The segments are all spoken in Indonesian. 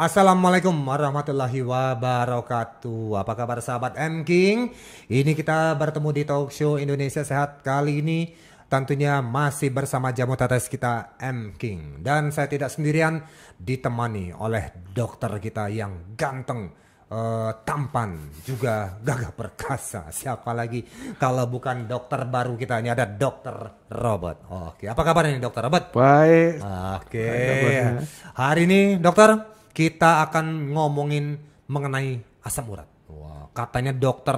Assalamualaikum warahmatullahi wabarakatuh. Apa kabar sahabat M King? Ini kita bertemu di talk show Indonesia Sehat kali ini. Tentunya masih bersama jamu tetes kita M King. Dan saya tidak sendirian, ditemani oleh dokter kita yang ganteng, tampan, juga gagah perkasa. Siapa lagi kalau bukan dokter baru kita? Ini ada dokter Robert. Oke, apa kabar ini dokter Robert? Baik. Oke, hari ini dokter kita akan ngomongin mengenai asam urat. Wah, katanya dokter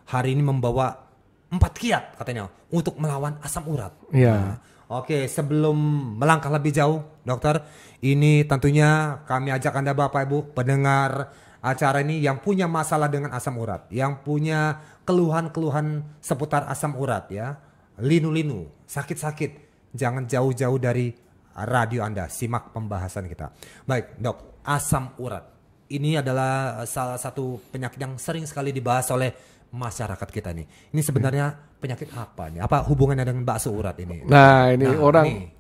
hari ini membawa 4 kiat katanya untuk melawan asam urat. Iya. Nah, oke, sebelum melangkah lebih jauh, dokter, ini tentunya kami ajak Anda Bapak Ibu pendengar acara ini yang punya masalah dengan asam urat, yang punya keluhan-keluhan seputar asam urat ya, linu-linu, sakit-sakit, jangan jauh-jauh dari radio Anda, simak pembahasan kita. Baik, Dok. Asam urat ini adalah salah satu penyakit yang sering sekali dibahas oleh masyarakat kita nih. Ini sebenarnya penyakit apa nih? Apa hubungannya dengan bakso urat ini? Nah,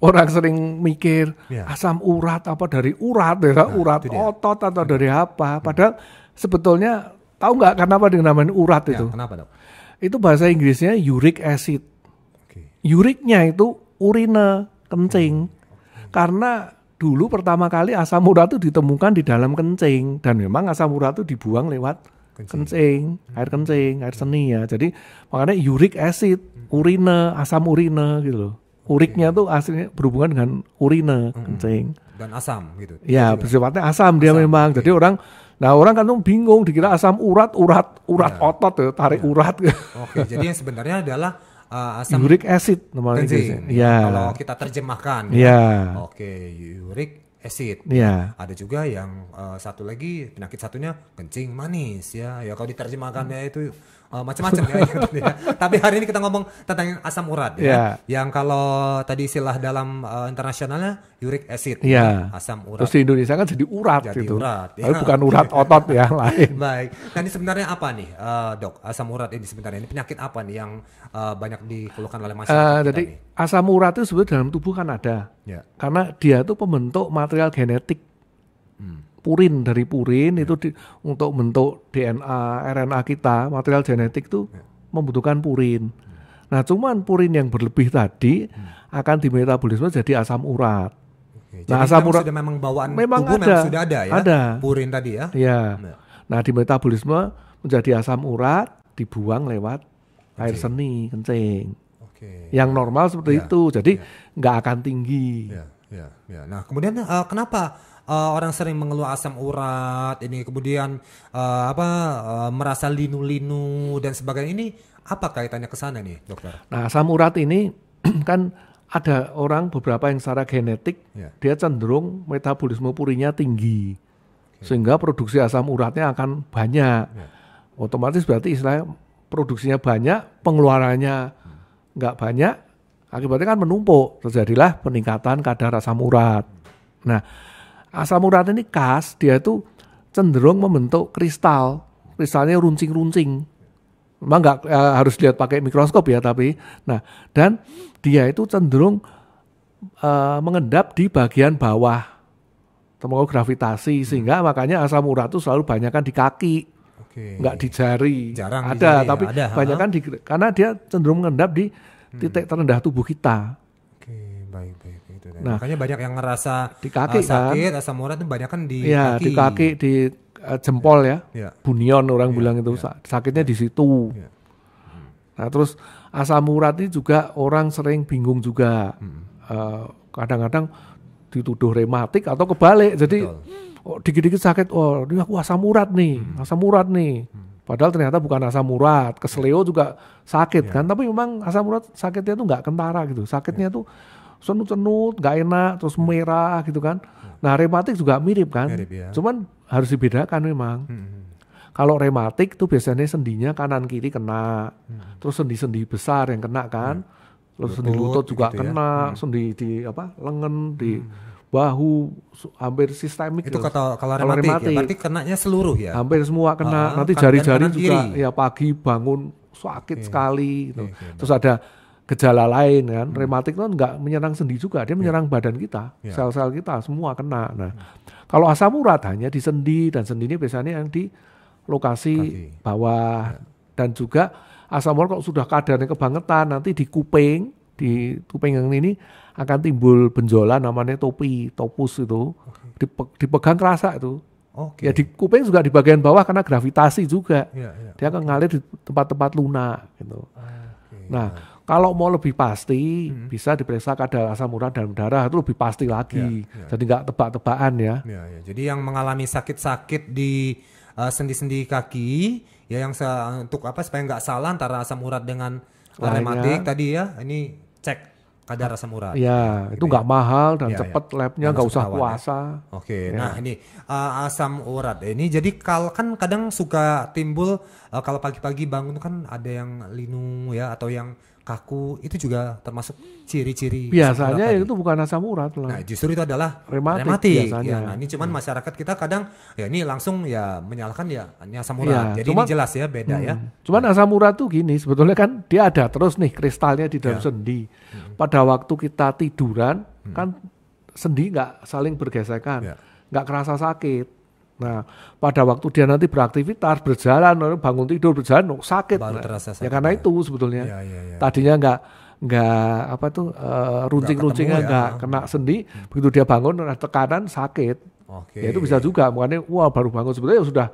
orang sering mikir asam urat apa dari urat ya, urat otot atau dari apa? Padahal sebetulnya tahu nggak kenapa dinamain urat itu? Kenapa, Dok? Itu bahasa Inggrisnya uric acid. Uricnya itu urine, kencing. Karena dulu pertama kali asam urat itu ditemukan di dalam kencing, dan memang asam urat itu dibuang lewat kencing, air seni ya. Jadi makanya uric acid, urine, asam urine gitu loh. Uricnya tuh aslinya berhubungan dengan urine, kencing. Dan asam gitu. Ya, bersifatnya asam dia memang. Jadi orang kan tuh bingung dikira asam urat otot ya, tarik urat. Oke, jadi yang sebenarnya adalah asam uric acid namanya. Ya. Kalau kita terjemahkan. Ya. Oke, uric acid. Ya. Ada juga yang satu lagi penyakit satunya kencing manis ya. Ya kalau diterjemahkannya itu macam-macam ya, gitu ya. Tapi hari ini kita ngomong tentang asam urat ya. Yang kalau tadi istilah dalam internasionalnya uric acid. Ya. Asam urat. Terus di Indonesia kan jadi urat gitu. Urat, tapi bukan urat otot ya, lain. Baik. Nah ini sebenarnya apa nih, Dok? Asam urat ini sebenarnya ini penyakit apa nih yang banyak dikeluhkan oleh masyarakat? Jadi asam urat itu sebenarnya dalam tubuh kan ada. Ya. Karena dia itu pembentuk material genetik. Purin, dari purin itu untuk bentuk DNA, RNA kita, material genetik itu membutuhkan purin. Nah, cuman purin yang berlebih tadi akan dimetabolisme jadi asam urat. Oke, nah, asam urat sudah memang bawaan tubuh memang sudah ada ya. Ada. Purin tadi ya. Ya. Nah, dimetabolisme menjadi asam urat, dibuang lewat air seni, kencing. Yang normal seperti itu, jadi nggak akan tinggi. Ya. Nah, kemudian kenapa orang sering mengeluh asam urat ini, kemudian merasa linu-linu dan sebagainya, ini apa kaitannya ke sana nih, dokter? Nah, asam urat ini kan ada orang beberapa yang secara genetik dia cenderung metabolisme purinnya tinggi, sehingga produksi asam uratnya akan banyak. Otomatis berarti istilahnya produksinya banyak, pengeluarannya nggak banyak, akibatnya kan menumpuk, terjadilah peningkatan kadar asam urat. Nah, asam urat ini khas, dia itu cenderung membentuk kristalnya runcing-runcing. Memang nggak harus lihat pakai mikroskop ya, tapi dan dia itu cenderung mengendap di bagian bawah terpengaruh gravitasi, sehingga makanya asam urat itu selalu banyakkan di kaki, nggak di jari. Jarang ada, di jari, tapi banyakkan karena dia cenderung mengendap di titik terendah tubuh kita. Baik. Nah, makanya banyak yang ngerasa di kaki sakit, asam urat itu banyak kan di kaki. Di kaki, di jempol ya. Bunion orang bilang itu sakitnya di situ. Nah, terus asam urat ini juga orang sering bingung juga. Kadang-kadang dituduh rematik atau kebalik. Jadi dikit-dikit sakit, ini aku asam urat nih. Padahal ternyata bukan asam urat. Keseleo juga sakit kan. Tapi memang asam urat sakitnya itu nggak kentara gitu. Sakitnya tuh senut-senut, nggak enak, terus merah gitu kan. Nah, rematik juga mirip kan. Cuman harus dibedakan memang. Kalau rematik itu biasanya sendinya kanan kiri kena. Terus sendi-sendi besar yang kena kan. Terus sendi lutut juga gitu kena, sendi di lengan, di bahu, hampir sistemik. Itu kalau rematik ya, berarti kenanya seluruh ya? Hampir semua kena. Nanti jari-jari juga ya, pagi bangun sakit sekali gitu. Terus ada gejala lain kan. Rematik itu nggak menyerang sendi juga, dia menyerang badan kita, sel-sel kita semua kena. Nah, kalau asam urat hanya di sendi, dan sendi ini biasanya yang di lokasi bawah, dan juga asam urat kalau sudah keadaannya kebangetan nanti di kuping yang ini akan timbul benjolan namanya topus itu, dipegang kerasa itu. Ya di kuping juga di bagian bawah karena gravitasi juga. Dia akan ngalir di tempat-tempat lunak gitu. Nah, kalau mau lebih pasti bisa diperiksa kadar asam urat dalam darah, itu lebih pasti lagi. Jadi nggak tebak-tebakan ya. Jadi yang mengalami sakit-sakit di sendi-sendi kaki ya, yang untuk apa supaya nggak salah antara asam urat dengan rematik tadi ya, ini cek kadar asam urat. Ya, itu nggak mahal dan cepat labnya, nggak usah puasa. Nah ini asam urat ini jadi kan kadang suka timbul kalau pagi-pagi bangun kan ada yang linu ya, atau yang kaku, itu juga termasuk ciri-ciri. Biasanya itu bukan asam urat loh. Nah justru itu adalah rematik. Ya, nah ini cuman masyarakat kita kadang ya ini langsung ya menyalahkan ya ini asam urat. Jadi ini jelas ya beda ya. Cuman asam urat tuh gini, sebetulnya kan dia ada terus nih kristalnya di dalam sendi. Pada waktu kita tiduran kan sendi nggak saling bergesekan, nggak kerasa sakit. Nah, pada waktu dia nanti beraktivitas, berjalan, bangun tidur, berjalan, sakit. Baru terasa sakit. Ya karena itu sebetulnya. Tadinya nggak apa tuh runcing-runcingnya nggak kena sendi, begitu dia bangun tekanan sakit. Ya itu bisa juga. Makanya baru bangun sebetulnya sudah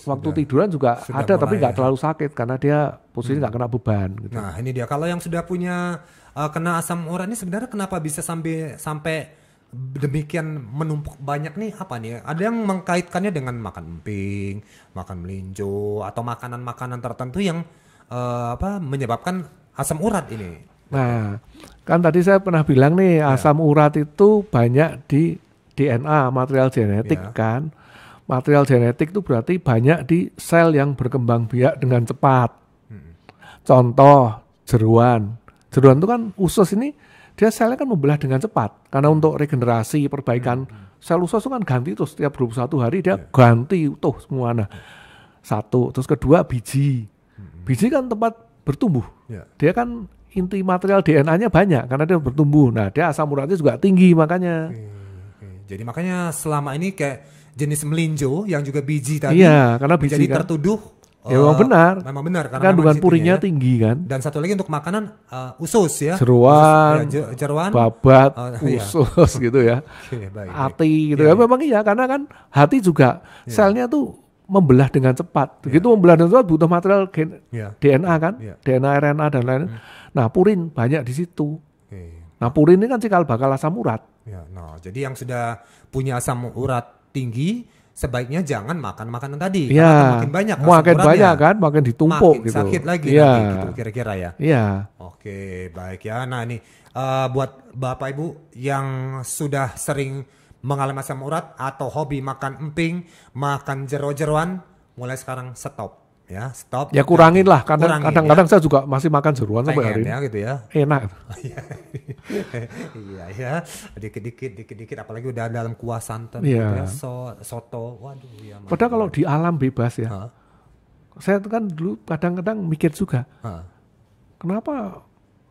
waktu tiduran juga ada, tapi nggak terlalu sakit karena dia posisi nggak kena beban. Gitu. Nah ini dia, kalau yang sudah punya kena asam urat ini sebenarnya kenapa bisa sampai demikian menumpuk banyak nih, apa nih? Ada yang mengkaitkannya dengan makan emping, makan melinjo, atau makanan-makanan tertentu yang menyebabkan asam urat ini. Nah, kan tadi saya pernah bilang nih asam urat itu banyak di DNA, material genetik kan. Material genetik itu berarti banyak di sel yang berkembang biak dengan cepat. Contoh jeroan. Jeroan itu kan usus ini, dia selnya kan membelah dengan cepat karena untuk regenerasi, perbaikan sel usus itu kan ganti terus setiap 21 hari dia ganti utuh semua. Nah, satu, terus kedua biji kan tempat bertumbuh, dia kan inti material DNA-nya banyak karena dia bertumbuh. Nah, dia asam uratnya juga tinggi makanya. Jadi makanya selama ini kayak jenis melinjo yang juga biji tadi, karena biji jadi kan tertuduh. Ya memang benar karena kandungan purinnya tinggi kan. Dan satu lagi untuk makanan usus ya. Jeroan, babat, usus gitu ya. Baik. Hati gitu ya. Memang karena kan hati juga selnya tuh membelah dengan cepat. Begitu membelah dengan cepat butuh material DNA kan, DNA, RNA dan lain-lain. Nah, purin banyak di situ. Nah, purin ini kan cikal bakal asam urat. Jadi yang sudah punya asam urat tinggi sebaiknya jangan makan makanan tadi, karena makin banyak kan, makin ditumpuk makin gitu. Sakit lagi nanti gitu kira-kira ya. Oke, baik ya. Nah ini buat Bapak Ibu yang sudah sering mengalami asam urat atau hobi makan emping, makan jero-jeroan, mulai sekarang stop. Ya kurangin lah, karena kadang-kadang saya juga masih makan jeroan sampai hari ini. Gitu ya. Enak. Iya, dikit-dikit apalagi udah dalam kuah santan gitu ya, soto. Waduh ya. Padahal kalau di alam bebas ya. Saya kan dulu kadang-kadang mikir juga. Kenapa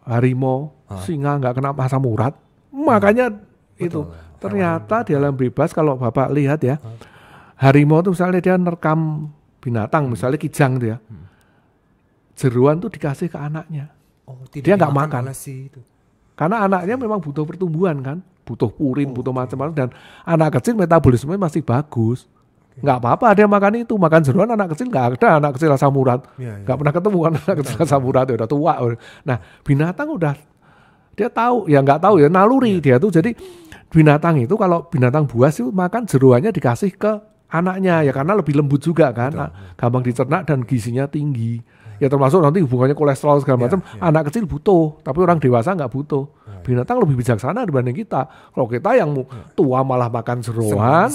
harimau, singa nggak kena asam urat? Makanya itu. Ternyata di alam bebas kalau Bapak lihat ya. Harimau itu misalnya dia nerekam binatang, misalnya kijang itu ya. Jeroan tuh dikasih ke anaknya. Dia nggak makan. Karena anaknya memang butuh pertumbuhan kan, butuh purin, butuh macam-macam, dan anak kecil metabolisme masih bagus. Nggak apa-apa dia makan itu, makan jeroan anak kecil nggak ada anak kecil asam urat, nggak pernah ketemu kan anak kecil asam urat, udah tua. Nah binatang udah dia tahu, ya nggak tahu ya naluri dia tuh. Jadi binatang itu kalau binatang buas itu makan jeroannya dikasih ke anaknya ya karena lebih lembut juga kan, gampang dicerna dan gizinya tinggi. Ya termasuk nanti hubungannya kolesterol segala macam. Anak kecil butuh, tapi orang dewasa nggak butuh. Binatang lebih bijaksana dibanding kita. Kalau kita yang tua malah makan jeroan,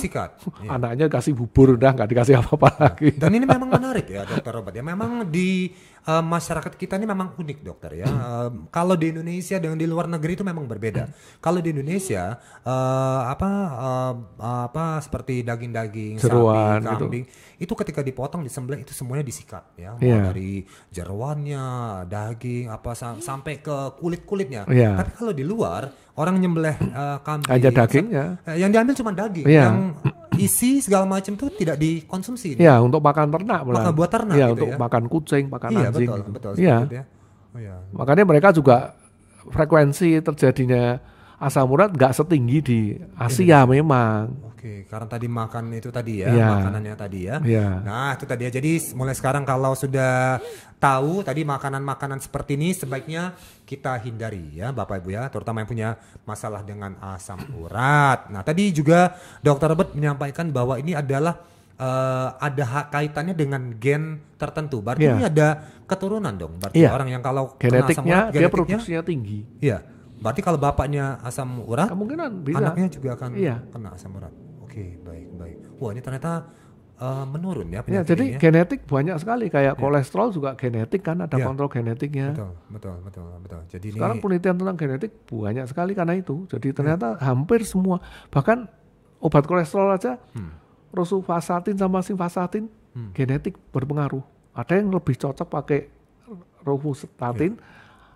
anaknya kasih bubur udah nggak dikasih apa-apa lagi. Dan ini memang menarik ya Dokter Robert ya. Memang di masyarakat kita ini memang unik dokter ya. Kalau di Indonesia dengan di luar negeri itu memang berbeda. Kalau di Indonesia seperti daging-daging jeruan, sapi, kambing itu ketika dipotong disembelih itu semuanya disikat ya, dari jeruannya, daging sampai ke kulit-kulitnya. Tapi kalau di luar orang nyembelih kambing aja dagingnya, yang diambil cuma daging, yang isi segala macam itu tidak dikonsumsi. Iya, untuk makan ternak, makan buat ternak. Iya, gitu untuk makan kucing, makan anjing. Betul. Iya. Makanya mereka juga frekuensi terjadinya asam urat nggak setinggi di Asia memang. Oke, karena tadi makan itu tadi makanannya tadi ya. Nah itu tadi ya. Jadi mulai sekarang kalau sudah tahu tadi makanan-makanan seperti ini sebaiknya kita hindari ya Bapak Ibu ya, terutama yang punya masalah dengan asam urat. Nah tadi juga Dr. Robert menyampaikan bahwa ini adalah ada kaitannya dengan gen tertentu. Berarti ini ada keturunan dong. Berarti orang yang kalau genetiknya dia produksinya tinggi. Iya. Berarti kalau bapaknya asam urat, kemungkinan bisa. Anaknya juga akan kena asam urat. Oke, baik. Wah, ini ternyata menurun ya penyakit jadi ini ya. Genetik banyak sekali kayak kolesterol juga genetik kan, ada kontrol genetiknya. Betul. Jadi sekarang penelitian tentang genetik banyak sekali karena itu. Jadi ternyata hampir semua, bahkan obat kolesterol aja, rosuvastatin sama simvastatin genetik berpengaruh. Ada yang lebih cocok pakai rosuvastatin,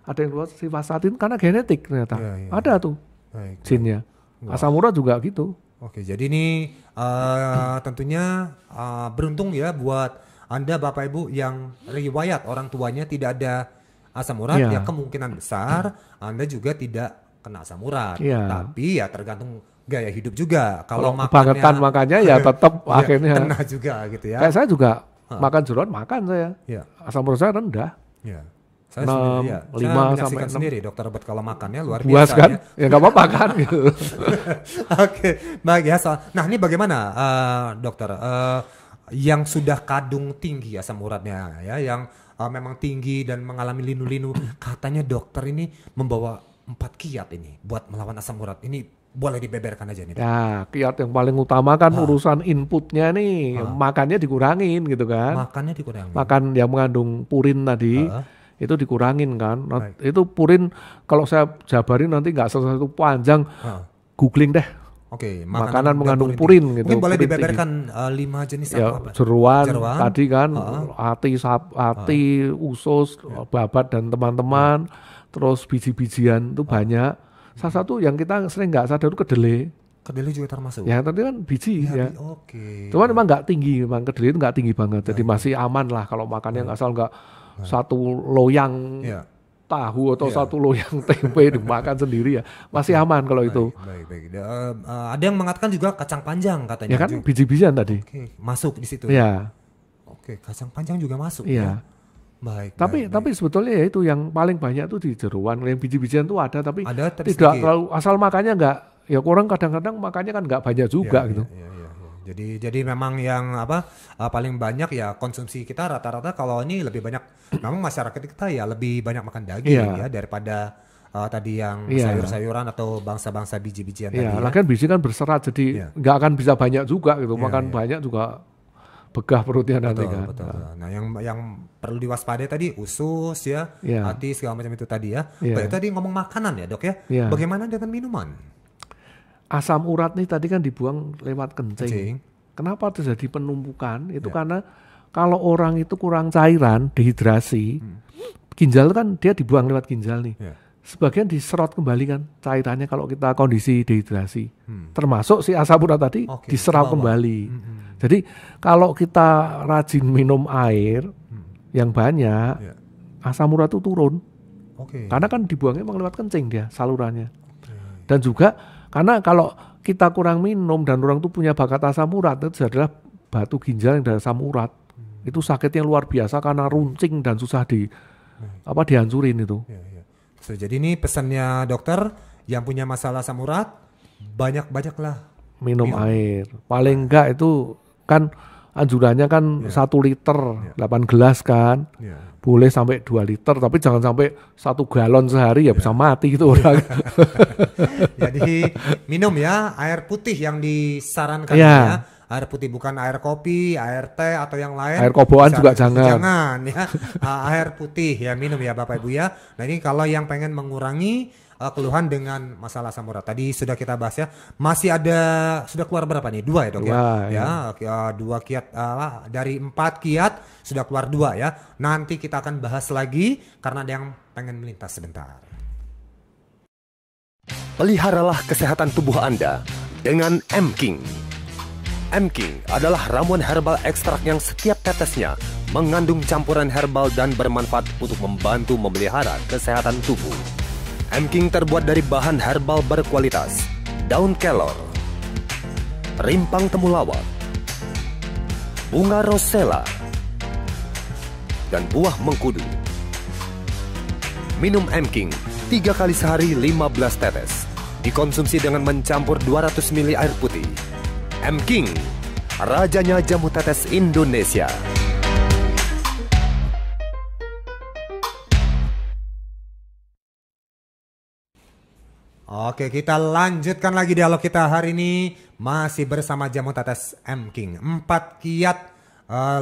ada yang luas simvastatin karena genetik ternyata. Ada tuh gennya. Asam urat juga gitu. Oke, jadi ini tentunya beruntung ya buat Anda Bapak Ibu yang riwayat orang tuanya tidak ada asam urat, ya kemungkinan besar Anda juga tidak kena asam urat. Tapi ya tergantung gaya hidup juga. Kalau makannya ya tetap akhirnya kena juga gitu ya. Kayak saya juga makan jeruan, makan saya. Asam urat saya rendah. Saya menyaksikan sendiri Dokter Robert kalau makannya luar biasa kan? Ya nggak apa-apa kan gitu. Oke, baik ya. Nah ini bagaimana dokter yang sudah kadung tinggi asam uratnya ya, yang memang tinggi dan mengalami linu-linu, katanya dokter ini membawa 4 kiat ini buat melawan asam urat. Ini boleh dibeberkan aja nih. Ya, kiat yang paling utama kan urusan inputnya nih, makannya dikurangin gitu kan. Makannya dikurangin. Makan yang mengandung purin tadi. Itu dikurangin kan. Itu purin kalau saya jabarin nanti nggak satu panjang, googling deh. Oke, makanan mengandung purin gitu. Mungkin boleh dibeberkan 5 jenis apa? Jeruan tadi kan, hati, usus, babat dan teman-teman, terus biji-bijian itu banyak. Salah satu yang kita sering nggak sadar itu kedelai. Kedelai juga termasuk. Ya tadi kan biji ya. Oke. Cuman memang nggak tinggi, memang kedelai itu nggak tinggi banget. Jadi masih aman lah kalau makannya asal nggak satu loyang tahu atau satu loyang tempe dimakan sendiri ya masih aman kalau itu. Baik. Ada yang mengatakan juga kacang panjang katanya. Ya kan biji-bijian tadi. Oke, masuk di situ. Ya. Oke, kacang panjang juga masuk. Iya. Baik. Tapi sebetulnya ya itu yang paling banyak tuh di jeruan. Yang biji-bijian tuh ada tapi tidak sedikit. terlalu asal makannya nggak. Ya kurang kadang-kadang makannya kan nggak banyak juga gitu. Jadi memang yang paling banyak ya konsumsi kita rata-rata kalau ini lebih banyak memang masyarakat kita ya lebih banyak makan daging ya daripada tadi yang sayur-sayuran atau bangsa-bangsa biji-bijian tadi. Lagian biji kan berserat jadi nggak akan bisa banyak juga gitu. Makan banyak juga begah perutnya nanti kan. Betul. Nah yang perlu diwaspadai tadi usus hati segala macam itu tadi ya. Tadi ngomong makanan ya dok ya. Bagaimana dengan minuman? Asam urat nih tadi kan dibuang lewat kencing. Kenapa terjadi penumpukan? Itu karena kalau orang itu kurang cairan, dehidrasi, ginjal kan dia dibuang lewat ginjal nih. Sebagian diserot kembali kan cairannya kalau kita kondisi dehidrasi. Termasuk si asam urat tadi diserap kembali. Jadi kalau kita rajin minum air yang banyak, asam urat itu turun. Karena kan dibuangnya memang lewat kencing dia salurannya. Dan juga karena kalau kita kurang minum dan orang itu punya bakat asam urat, itu adalah batu ginjal yang dari asam urat. Itu sakitnya luar biasa karena runcing dan susah dihancurin itu. So, jadi ini pesannya dokter yang punya masalah asam urat banyak-banyaklah minum air. Paling enggak itu kan anjurannya kan 1 liter 8 gelas kan. Boleh sampai 2 liter tapi jangan sampai 1 galon sehari ya bisa mati gitu orang. Jadi minum ya air putih yang disarankan ya air putih, bukan air kopi, air teh atau yang lain. Air koboan juga jangan. Jangan ya. Air putih ya minum ya Bapak Ibu ya. Nah ini kalau yang pengen mengurangi keluhan dengan masalah asam urat. Tadi sudah kita bahas ya. Masih ada, sudah keluar berapa nih? 2 ya dok ya? Ya, 2 kiat dari 4 kiat sudah keluar 2 ya. Nanti kita akan bahas lagi karena ada yang pengen melintas sebentar. Peliharalah kesehatan tubuh Anda dengan M-King. M-King adalah ramuan herbal ekstrak yang setiap tetesnya mengandung campuran herbal dan bermanfaat untuk membantu memelihara kesehatan tubuh. M-King terbuat dari bahan herbal berkualitas, daun kelor, rimpang temulawak, bunga rosella, dan buah mengkudu. Minum M-King 3 kali sehari 15 tetes. Dikonsumsi dengan mencampur 200 ml air putih. M-King, rajanya jamu tetes Indonesia. Oke, kita lanjutkan lagi dialog kita hari ini masih bersama jamu tetes M-King. 4 kiat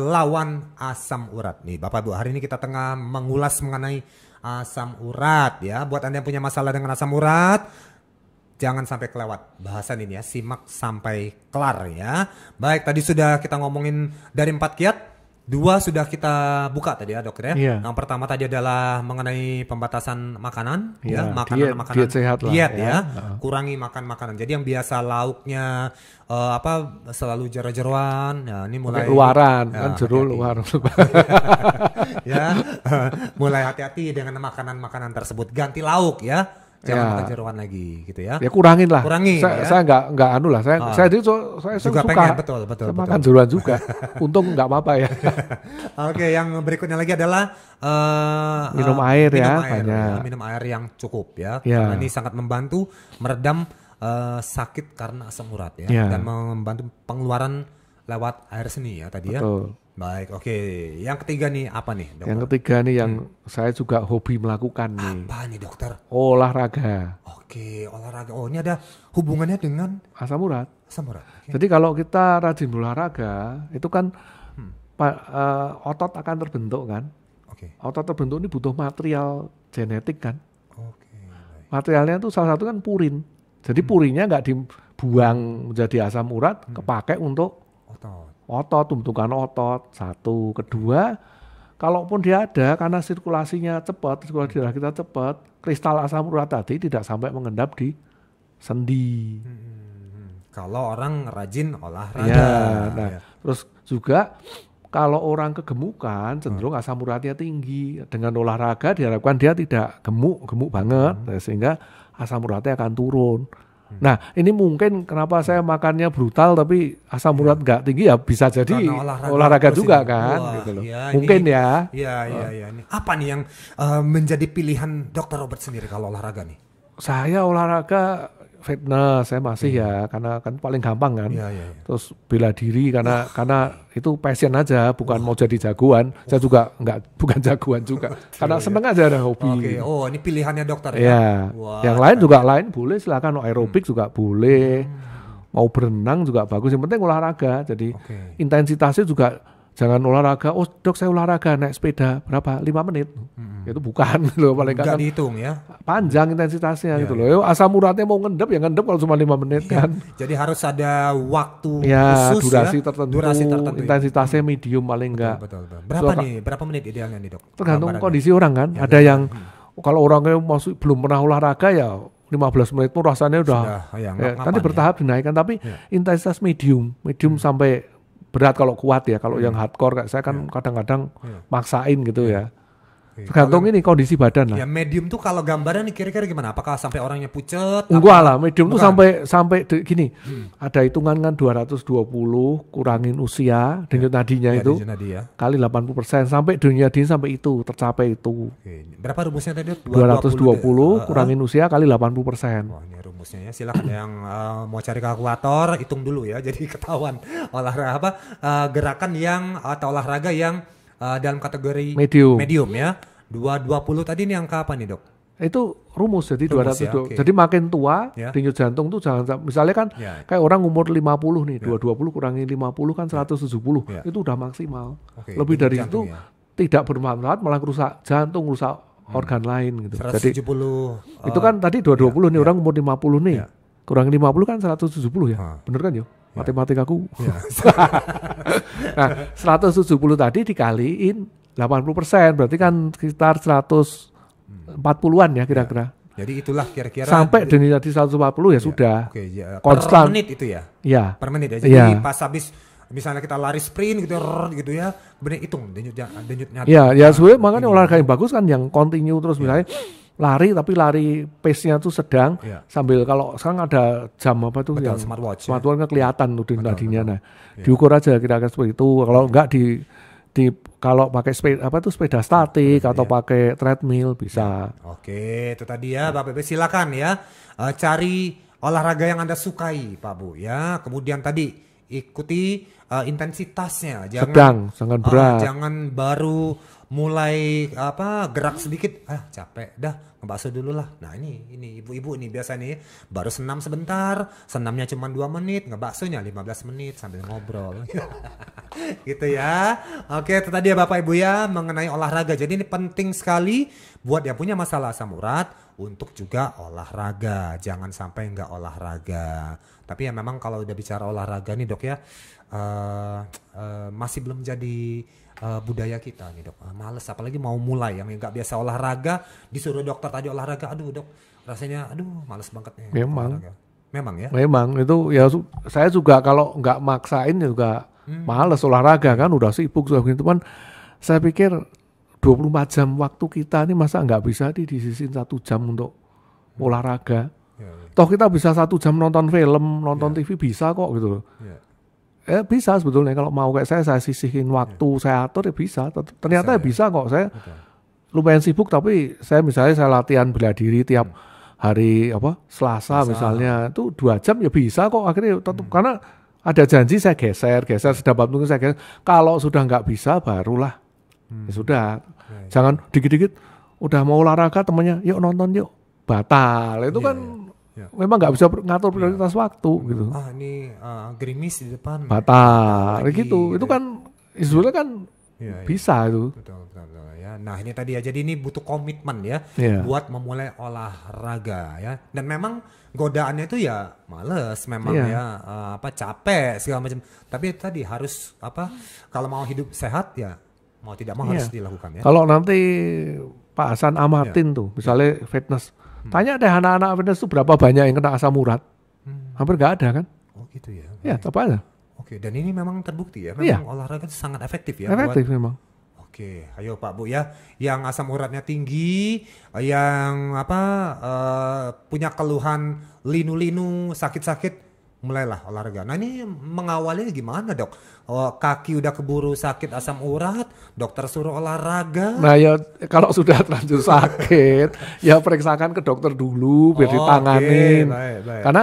lawan asam urat. Nih Bapak Ibu, hari ini kita tengah mengulas mengenai asam urat ya. Buat Anda yang punya masalah dengan asam urat, jangan sampai kelewat bahasan ini ya. Simak sampai kelar ya. Baik, tadi sudah kita ngomongin dari 4 kiat. 2 sudah kita buka tadi ya dokter ya. Iya. Yang pertama tadi adalah mengenai pembatasan makanan ya, makanan diet sehat lah diet ya. Kurangi makan makanan. Jadi yang biasa lauknya selalu jeroan-jeroan ya, ini mulai luaran ya, kan jero luar. Ya. Mulai hati-hati dengan makanan-makanan tersebut. Ganti lauk ya. Jangan makan jeroan lagi gitu ya. Ya kurangin lah. Saya nggak anu lah. Saya juga suka. Pengen, betul. Makan jeroan juga. Untung nggak apa-apa ya. Oke, yang berikutnya lagi adalah minum air ya, banyak. Minum air yang cukup ya. Karena ini sangat membantu meredam sakit karena asam urat ya. Dan membantu pengeluaran lewat air seni ya tadi ya. Baik, oke. Yang ketiga nih apa nih dokter? Yang ketiga nih yang saya juga hobi melakukan nih. Apa nih dokter? Olahraga. Oke, olahraga. Oh ini ada hubungannya dengan asam urat. Asam urat. Okay. Jadi kalau kita rajin olahraga, itu kan otot akan terbentuk kan. Oke. Otot terbentuk ini butuh material genetik kan. Oke. Materialnya itu salah satu kan purin. Jadi purinnya nggak dibuang menjadi asam urat, kepake untuk otot, pembentukan otot. 1, 2, kalaupun dia ada karena sirkulasinya cepat, sirkulasi darah kita cepat, kristal asam urat tadi tidak sampai mengendap di sendi. Kalau orang rajin olahraga. Ya. Terus juga kalau orang kegemukan cenderung asam uratnya tinggi. Dengan olahraga diharapkan dia tidak gemuk banget, sehingga asam uratnya akan turun. Nah ini mungkin kenapa saya makannya brutal tapi asam urat nggak tinggi ya bisa jadi olahraga juga kan. Gitu loh. Mungkin ini, ya. Iya. Apa nih yang menjadi pilihan Dokter Robert sendiri kalau olahraga nih? Saya olahraga fitness saya masih ya karena kan paling gampang kan. Terus bela diri karena itu passion aja bukan mau jadi jagoan. Saya juga bukan jagoan juga karena seneng aja ada hobi. Oke. Oh ini pilihannya dokter ya. Yang lain juga boleh silakan aerobik juga boleh. Mau berenang juga bagus yang penting olahraga. Jadi intensitasnya juga jangan olahraga, dok saya olahraga naik sepeda berapa? 5 menit. Itu bukan loh paling nggak dihitung ya. Panjang intensitasnya gitu loh. Asam uratnya mau ngendap ya ngendap kalau cuma 5 menit kan. Jadi harus ada waktu khusus durasi tertentu. Intensitasnya medium paling enggak. Betul. Berapa menit idealnya nih, Dok? Tergantung kondisi orang kan. Ada yang kalau orangnya masih belum pernah olahraga ya 15 menit pun rasanya udah nanti bertahap dinaikkan tapi intensitas medium sampai berat kalau kuat ya. Kalau yang hardcore kayak saya kan kadang-kadang maksain gitu ya. Tergantung ini kondisi badan lah. Ya medium tuh kalau gambaran nih kira-kira gimana? Apakah sampai orangnya pucet? Enggak lah, medium tuh sampai gini. Ada hitungan kan 220 kurangin usia denyut nadinya itu kali 80% sampai denyut nadi sampai itu tercapai itu. Berapa rumusnya tadi? 220 kurangin usia kali 80%. Wah, ini rumusnya ya. Silakan yang mau cari kalkulator hitung dulu ya. Jadi ketahuan olahraga gerakan yang atau olahraga yang dalam kategori medium ya. 220 tadi ini angka apa nih, Dok? Itu rumus jadi Rumus 200 ya, oke. Jadi makin tua Ya. denyut jantung tuh jangan misalnya kan Ya. kayak orang umur 50 nih, 220 kurangi 50 kan 170. Ya. Itu udah maksimal. Oke, Lebih denyut dari jantung itu ya. tidak bermanfaat malah rusak jantung, rusak organ lain gitu. Jadi 170 itu kan tadi 220 nih ya. orang umur 50 nih. Ya. Kurangi 50 kan 170 ya. Ah. Bener kan yo? Matematikaku. Ya. Nah, 170 tadi dikaliin 80%, berarti kan sekitar 140-an ya kira-kira. Jadi itulah kira-kira Sampai dengan jadi 140 ya sudah. Oke, ya. Per Konstan. menit itu ya. Ya. Per menit ya. Jadi Iya. pas habis misalnya kita lari sprint gitu, gitu ya, bener hitung denyutnya. Ya, ya sebenarnya makanya olahraga yang bagus kan yang continue terus misalnya lari tapi lari pace-nya tuh sedang Iya. sambil kalau sekarang ada jam apa tuh Betul, yang smartwatch, ya. smartwatch kan kelihatan tuh tadinya. Nah, Iya. diukur aja kira-kira seperti itu. Kalau enggak di kalau pakai sepeda statik atau pakai treadmill bisa. Oke, itu tadi ya Bapak Ibu, silakan ya cari olahraga yang Anda sukai Pak Bu ya. Kemudian tadi ikuti intensitasnya, Sedang, jangan berat. jangan baru mulai gerak sedikit, capek dah ngebakso dulu lah. Nah ini ibu-ibu nih biasa nih baru senam sebentar, senamnya cuma 2 menit, ngebaksonya 15 menit sambil ngobrol. Gitu ya. Oke, itu tadi ya Bapak Ibu ya mengenai olahraga. Jadi ini penting sekali buat yang punya masalah asam urat untuk juga olahraga. Jangan sampai nggak olahraga. Tapi ya memang kalau udah bicara olahraga nih Dok ya, masih belum jadi budaya kita nih Dok. Males apalagi mau mulai yang nggak biasa olahraga disuruh dokter tadi olahraga, aduh Dok rasanya males banget nih. Memang. Olahraga. Memang ya. Memang itu ya saya juga kalau nggak maksain juga males olahraga kan udah sibuk sudah gitu kan. Saya pikir 24 jam waktu kita ini masa nggak bisa disisihin 1 jam untuk olahraga. Ya, Toh kita bisa 1 jam nonton film, nonton TV bisa kok gitu loh. ya. Bisa sebetulnya kalau mau kayak saya sisihin waktu, saya atur ya bisa. Ternyata ya bisa kok. Saya lumayan sibuk tapi saya latihan bela diri tiap hari Selasa misalnya itu 2 jam ya bisa kok akhirnya tetap karena ada janji saya geser sedapat mungkin saya geser. Kalau sudah nggak bisa barulah ya sudah. Jangan dikit-dikit udah mau olahraga temannya yuk nonton yuk batal itu kan memang nggak bisa ngatur prioritas waktu gitu. Ini gerimis di depan. Batal lagi, gitu. Itu kan sebetulnya kan bisa itu. Betul ya. Nah ini tadi ya. Jadi ini butuh komitmen ya buat memulai olahraga ya. Dan memang godaannya itu ya males memang ya capek segala macam. Tapi tadi harus kalau mau hidup sehat ya mau tidak mau harus dilakukan ya. Kalau nanti Pak Hasan amatin tuh misalnya fitness. Tanya deh anak-anak fitness itu berapa banyak yang kena asam urat. Hampir nggak ada kan. Oh gitu ya. Ya coba aja. Oke, dan ini memang terbukti ya. Memang olahraga itu sangat efektif ya. Efektif memang. Oke, ayo Pak Bu ya. Yang asam uratnya tinggi, yang punya keluhan linu-linu, sakit-sakit, mulailah olahraga. Nah ini mengawalnya gimana Dok? Kaki udah keburu sakit asam urat, dokter suruh olahraga. Nah ya kalau sudah terlanjur sakit, ya periksakan ke dokter dulu biar ditanganin. Baik. Karena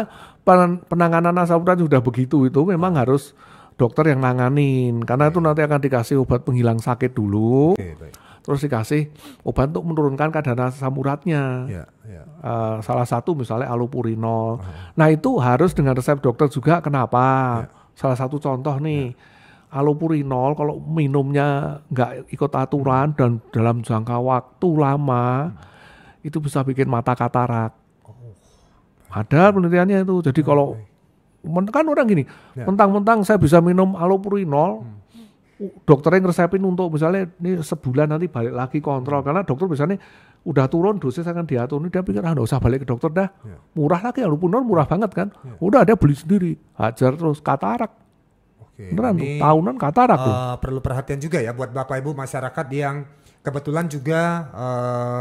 penanganan asam urat sudah begitu itu memang harus dokter yang nanganin. Karena itu nanti akan dikasih obat penghilang sakit dulu. Terus dikasih obat untuk menurunkan kadar asam uratnya. Salah satu misalnya allopurinol. Nah itu harus dengan resep dokter juga. Kenapa? Salah satu contoh nih, allopurinol kalau minumnya nggak ikut aturan dan dalam jangka waktu lama, itu bisa bikin mata katarak. Ada penelitiannya itu. Jadi kalau kan orang gini, mentang-mentang saya bisa minum allopurinol, dokternya ngeresepin untuk misalnya ini sebulan nanti balik lagi kontrol karena dokter biasanya udah turun dosis akan diatur, ini dia pikir nggak usah balik ke dokter dah, murah lagi allopurinol murah banget kan, udah ada beli sendiri, hajar terus katarak, beneran tuh tahunan katarak tuh. Perlu perhatian juga ya buat Bapak Ibu masyarakat yang kebetulan juga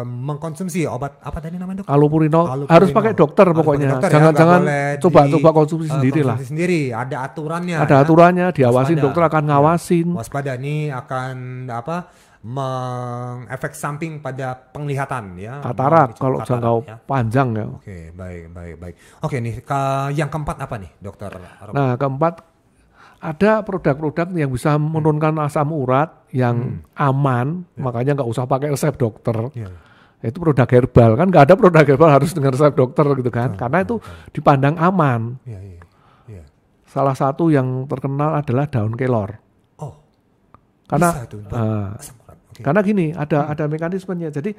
mengkonsumsi obat apa tadi namanya Dok? Allopurinol harus pakai dokter pokoknya, jangan coba konsumsi sendiri lah. Sendiri ada aturannya. Ada aturannya, diawasin dokter akan ngawasin. Waspada nih akan mengefek samping pada penglihatan ya. Katarak kalau jangka panjang ya. Oke, baik. Oke nih yang keempat apa nih Dokter? Nah keempat ada produk-produk yang bisa menurunkan asam urat yang aman, makanya nggak usah pakai resep dokter. Itu produk herbal kan, nggak ada produk herbal harus dengan resep dokter gitu kan, karena itu dipandang aman. Salah satu yang terkenal adalah daun kelor. Karena karena gini, ada mekanismenya. Jadi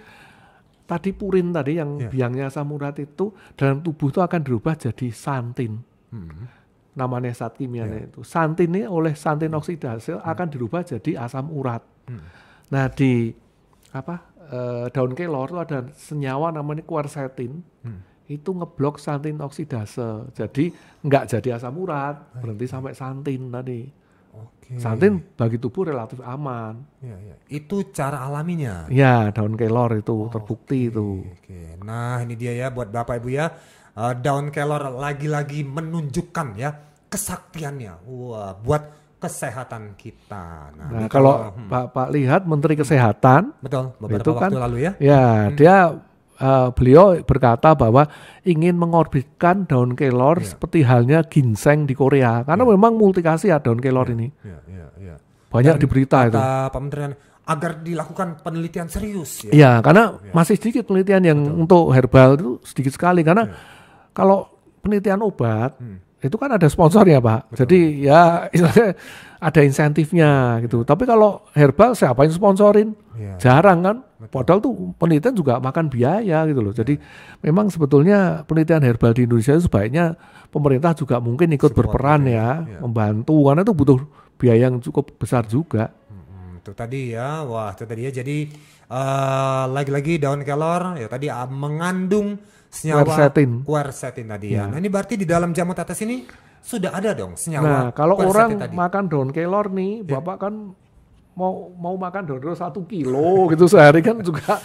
tadi purin tadi yang biangnya asam urat itu dalam tubuh itu akan dirubah jadi santin. Namanya zat kimianya itu. Santin ini oleh santin oksidase akan dirubah jadi asam urat. Nah di daun kelor itu ada senyawa namanya quercetin. Itu ngeblok santin oksidase. Jadi nggak jadi asam urat, berhenti sampai santin tadi. Santin bagi tubuh relatif aman. Itu cara alaminya. Ya, daun kelor itu terbukti itu. Nah, ini dia ya buat Bapak Ibu ya. Daun kelor lagi-lagi menunjukkan ya kesaktiannya. Wah, buat kesehatan kita. Nah kalau Pak lihat Menteri Kesehatan, betul, beberapa itu kan, waktu lalu ya. Ya, dia beliau berkata bahwa ingin mengorbitkan daun kelor seperti halnya ginseng di Korea, karena memang multikasiat daun kelor ini. Banyak di berita itu. Pak Menteri agar dilakukan penelitian serius. Ya, karena masih sedikit penelitian yang untuk herbal itu sedikit sekali, karena kalau penelitian obat itu kan ada sponsornya Pak. Jadi ya ada insentifnya gitu. Tapi kalau herbal siapa yang sponsorin? Jarang kan. Padahal tuh penelitian juga makan biaya gitu loh. Jadi memang sebetulnya penelitian herbal di Indonesia itu sebaiknya pemerintah juga mungkin ikut berperan membantu, karena itu butuh biaya yang cukup besar juga. Itu tadi ya. Wah, itu tadi ya. Jadi lagi-lagi daun kelor ya tadi mengandung senyawa quercetin tadi ya. Nah, ini berarti di dalam jamu tetes ini sudah ada dong senyawa. Nah, kalau orang tadi makan daun kelor nih, Bapak kan mau makan daun kelor 1 kilo gitu sehari kan juga.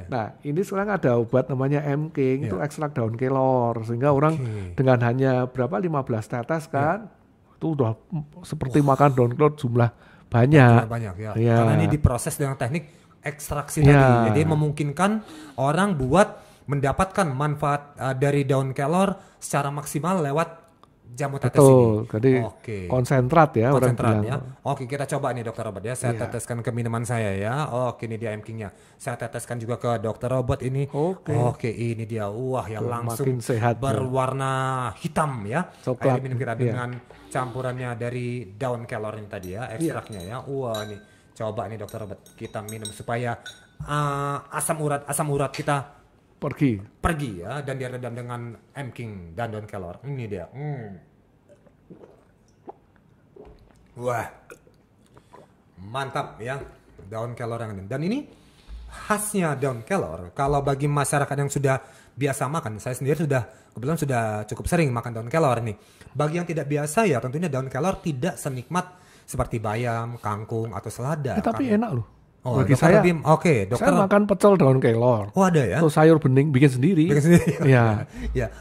Nah, ini sekarang ada obat namanya M-King, itu ekstrak daun kelor, sehingga orang dengan hanya 15 tetes kan, itu udah seperti makan daun kelor jumlah banyak ya. Karena ini diproses dengan teknik ekstraksi tadi. Jadi memungkinkan orang buat mendapatkan manfaat dari daun kelor secara maksimal lewat jamu tetes ini. Jadi konsentrat ya orang bilang. Ya. Oke, kita coba nih Dokter Robert ya. Saya teteskan ke minuman saya ya. Oke, ini dia M-King-nya. Saya teteskan juga ke Dokter Robert ini. Oke, ini dia. Wah, yang langsung sehat berwarna hitam ya. Coklat. Air minum kita dengan campurannya dari daun kelor ini tadi ya, ekstraknya ya. Wah, nih. Coba nih Dokter Robert, kita minum supaya asam urat kita pergi ya, dan diredam dengan M-King dan daun kelor. Ini dia. Wah, mantap ya daun kelor yang ini. Dan ini khasnya daun kelor. Kalau bagi masyarakat yang sudah biasa makan, saya sendiri kebetulan sudah cukup sering makan daun kelor nih. Bagi yang tidak biasa ya tentunya daun kelor tidak senikmat seperti bayam, kangkung atau selada. Tapi enak loh. Bagi saya, dokter. Saya makan pecel daun kelor. Ada ya? Atau sayur bening bikin sendiri. Ya.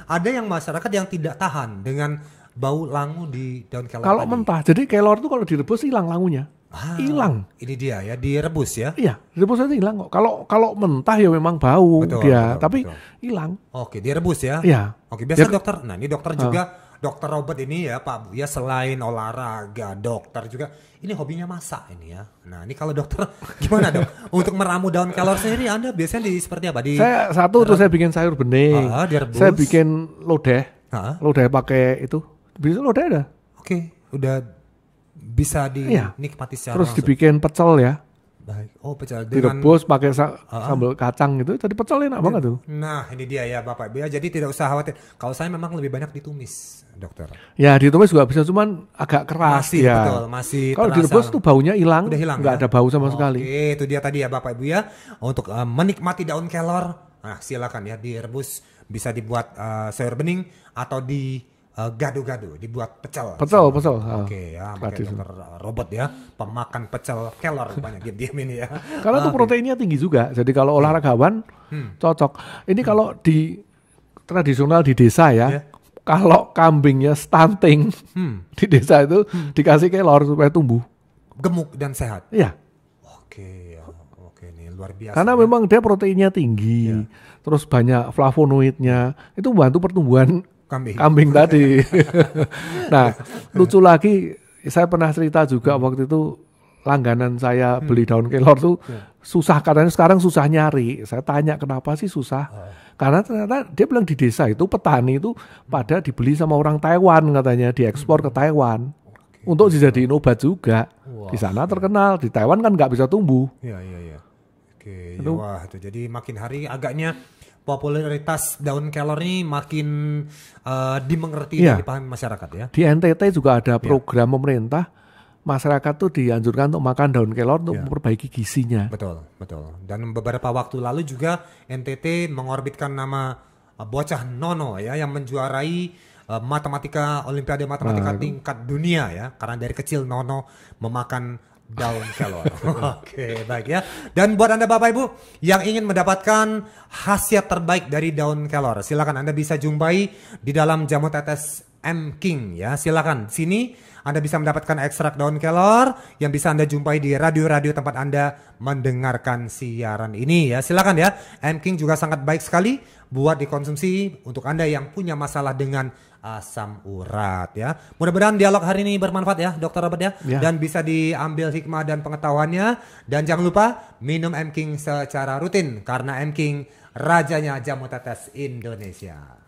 Ada yang masyarakat yang tidak tahan dengan bau langu di daun kelor. Kalau mentah, jadi kelor itu kalau direbus hilang langunya. Hilang. Ini dia ya, direbus ya? Iya, direbus itu hilang kok. Kalau mentah ya memang bau tapi hilang. Oke, direbus ya? Iya. Oke, biasa dokter. Nah, ini dokter juga. Dokter Robert ini ya Pak ya, selain olahraga dokter juga ini hobinya masak ini ya. Nah ini kalau dokter gimana dok untuk meramu daun kelor sendiri Anda biasanya seperti apa? Saya bikin sayur bening, saya bikin lodeh pakai itu, bisa lodeh ada. Oke, udah bisa dinikmati secara terus langsung. Dibikin pecel ya. Baik. Pecel direbus pakai sambal kacang gitu, jadi pecel enak banget tuh. Nah ini dia ya Bapak Ibu ya, jadi tidak usah khawatir. Kalau saya memang lebih banyak ditumis dokter. Ya ditumis juga bisa, cuman agak keras ya. Betul, masih kalau direbus tuh baunya hilang, nggak ada bau sama sekali. Oke, itu dia tadi ya Bapak Ibu ya, untuk menikmati daun kelor. Nah silakan ya direbus, bisa dibuat sayur bening atau di gado-gado, dibuat pecel. Oke ya, makanya Dokter Robert ya, pemakan pecel kelor banyak diam ini ya. Karena itu proteinnya tinggi juga, jadi kalau olahragawan cocok. Ini kalau di tradisional di desa ya, kalau kambingnya stunting di desa itu dikasih kelor supaya tumbuh gemuk dan sehat. Iya. Oke ini luar biasa. Karena memang dia proteinnya tinggi, terus banyak flavonoidnya, itu membantu pertumbuhan kambing tadi. Nah, lucu lagi, saya pernah cerita juga waktu itu langganan saya beli daun kelor tuh susah, katanya sekarang susah nyari. Saya tanya kenapa sih susah? Karena ternyata dia bilang di desa itu petani itu pada dibeli sama orang Taiwan katanya, diekspor ke Taiwan untuk dijadiin obat juga. Di sana terkenal, di Taiwan kan nggak bisa tumbuh. Iya. Oke, ya, wah itu jadi makin hari agaknya popularitas daun kelor ini makin dimengerti dan dipahami masyarakat ya. Di NTT juga ada program pemerintah, masyarakat tuh dianjurkan untuk makan daun kelor untuk memperbaiki gizinya. Betul. Dan beberapa waktu lalu juga NTT mengorbitkan nama bocah Nono ya yang menjuarai matematika Olimpiade Matematika tingkat dunia ya, karena dari kecil Nono memakan daun kelor. Oke, baik ya. Dan buat Anda Bapak Ibu yang ingin mendapatkan khasiat terbaik dari daun kelor, silakan Anda bisa jumpai di dalam jamu tetes M King ya. Silakan sini Anda bisa mendapatkan ekstrak daun kelor yang bisa Anda jumpai di radio-radio tempat Anda mendengarkan siaran ini ya. Silakan ya. M King juga sangat baik sekali buat dikonsumsi untuk Anda yang punya masalah dengan asam urat ya. Mudah-mudahan dialog hari ini bermanfaat ya Dr. Robert ya. Dan bisa diambil hikmah dan pengetahuannya. Dan jangan lupa minum M King secara rutin karena M King rajanya jamu tetes Indonesia.